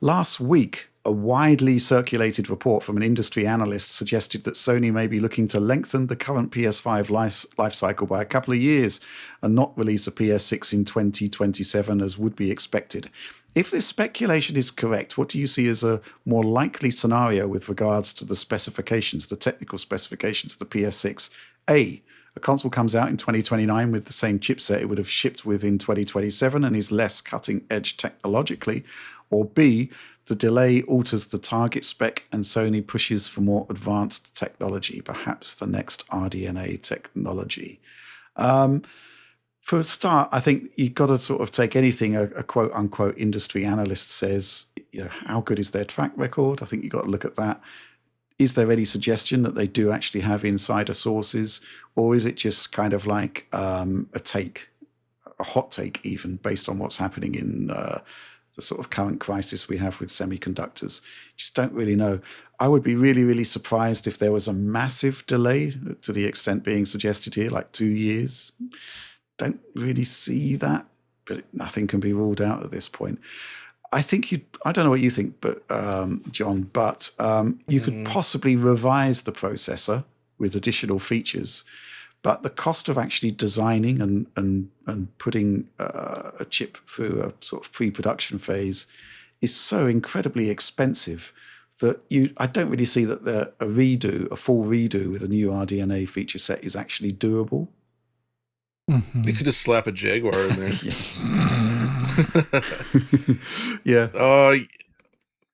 Last week, a widely circulated report from an industry analyst suggested that Sony may be looking to lengthen the current PS5 life cycle by a couple of years and not release a PS6 in 2027 as would be expected. If this speculation is correct, what do you see as a more likely scenario with regards to the specifications, the technical specifications of the PS6? A console comes out in 2029 with the same chipset it would have shipped with in 2027 and is less cutting edge technologically. Or B, the delay alters the target spec and Sony pushes for more advanced technology, perhaps the next RDNA technology. For a start, I think you've got to sort of take anything a quote unquote industry analyst says, how good is their track record? I think you've got to look at that. Is there any suggestion that they do actually have insider sources, or is it just kind of like a hot take even, based on what's happening in the sort of current crisis we have with semiconductors? Just don't really know. I would be really, really surprised if there was a massive delay to the extent being suggested here, like 2 years. Don't really see that, but nothing can be ruled out at this point. I think I don't know what you think, but John, but you could possibly revise the processor with additional features, but the cost of actually designing and putting a chip through a sort of pre-production phase is so incredibly expensive that I don't really see that a full redo with a new RDNA feature set is actually doable. Mm-hmm. They could just slap a Jaguar in there. Yeah.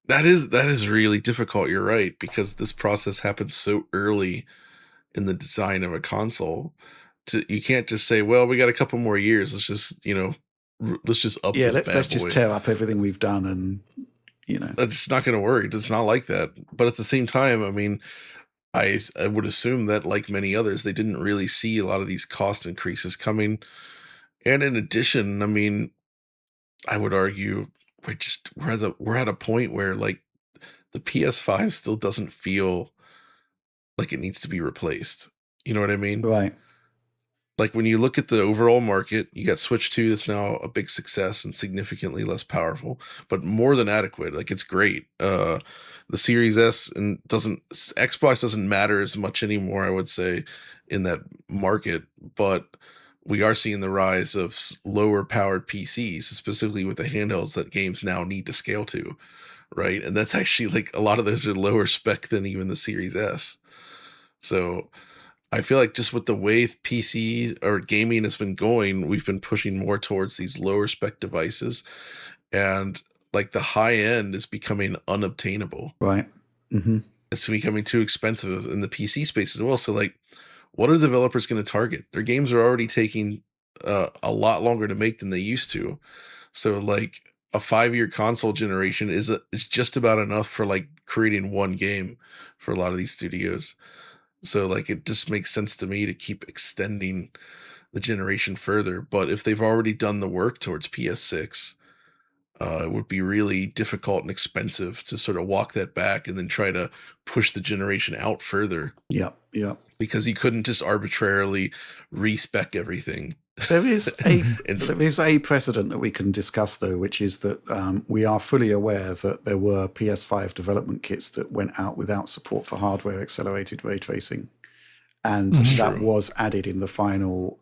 That is really difficult. You're right, because this process happens so early in the design of a console. You can't just say, well, we got a couple more years. Let's just up. Yeah, let's just tear up everything we've done, and that's not going to work. It's not like that. But at the same time, I mean, I would assume that, like many others, they didn't really see a lot of these cost increases coming. And in addition, I mean, I would argue we're at a point where, like, the PS5 still doesn't feel like it needs to be replaced. You know what I mean? Right. Like, when you look at the overall market, you got Switch 2 that's now a big success and significantly less powerful, but more than adequate. Like, it's great. The Series S Xbox doesn't matter as much anymore, I would say, in that market, but we are seeing the rise of lower powered PCs, specifically with the handhelds that games now need to scale to, right? And that's actually, like, a lot of those are lower spec than even the Series S. So I feel like just with the way PC or gaming has been going, we've been pushing more towards these lower spec devices, and like the high end is becoming unobtainable. Right. Mm-hmm. It's becoming too expensive in the PC space as well. So, like, what are developers going to target? Their games are already taking a lot longer to make than they used to. So, like, a 5-year console generation is just about enough for, like, creating one game for a lot of these studios. So, like, it just makes sense to me to keep extending the generation further. But if they've already done the work towards PS6, it would be really difficult and expensive to sort of walk that back and then try to push the generation out further. Yeah. Because you couldn't just arbitrarily respec everything. There is a precedent that we can discuss, though, which is that we are fully aware that there were PS5 development kits that went out without support for hardware accelerated ray tracing. And that was added in the final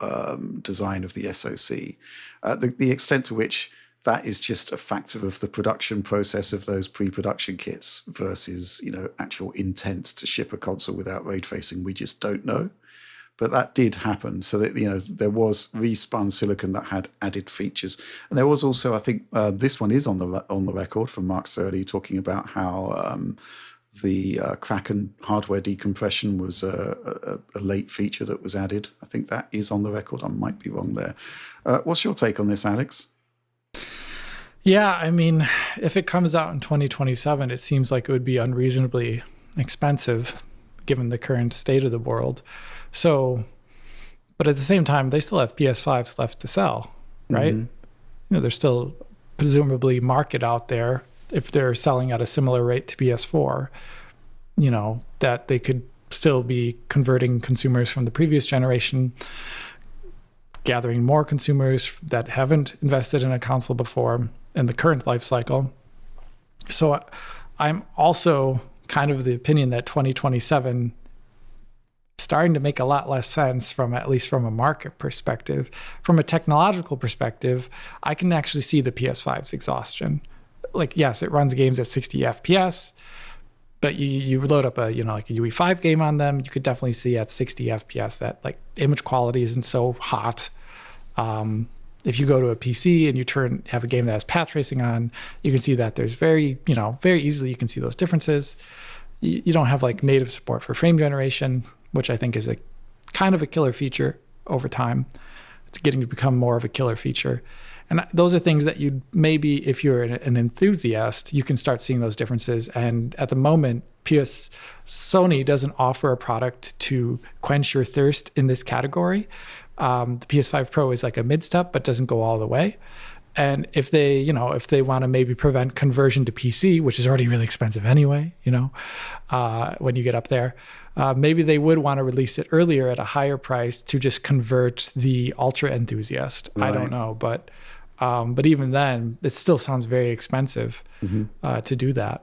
design of the SoC. The extent to which that is just a factor of the production process of those pre-production kits versus, actual intent to ship a console without ray tracing, we just don't know. But that did happen. So that, there was respun silicon that had added features. And there was also, I think, this one is on the record from Mark Surley talking about how the Kraken hardware decompression was a late feature that was added. I think that is on the record. I might be wrong there. What's your take on this, Alex? Yeah, I mean, if it comes out in 2027, it seems like it would be unreasonably expensive given the current state of the world. So, but at the same time, they still have PS5s left to sell, right? Mm-hmm. There's still presumably market out there if they're selling at a similar rate to PS4, that they could still be converting consumers from the previous generation, gathering more consumers that haven't invested in a console before in the current life cycle. So I'm also kind of the opinion that 2027 starting to make a lot less sense from at least from a market perspective. From a technological perspective, I can actually see the PS5's exhaustion. Like, yes, it runs games at 60 FPS, but you load up a like a UE5 game on them, you could definitely see at 60 FPS that like image quality isn't so hot. If you go to a PC and you have a game that has path tracing on, you can see that there's very easily you can see those differences. You don't have like native support for frame generation, which I think is a kind of a killer feature over time. It's getting to become more of a killer feature. And those are things that you maybe, if you're an enthusiast, you can start seeing those differences. And at the moment, Sony doesn't offer a product to quench your thirst in this category. The PS5 Pro is like a mid-step, but doesn't go all the way. And if they want to maybe prevent conversion to PC, which is already really expensive anyway, when you get up there, maybe they would want to release it earlier at a higher price to just convert the ultra enthusiast. Right. I don't know, but even then, it still sounds very expensive to do that.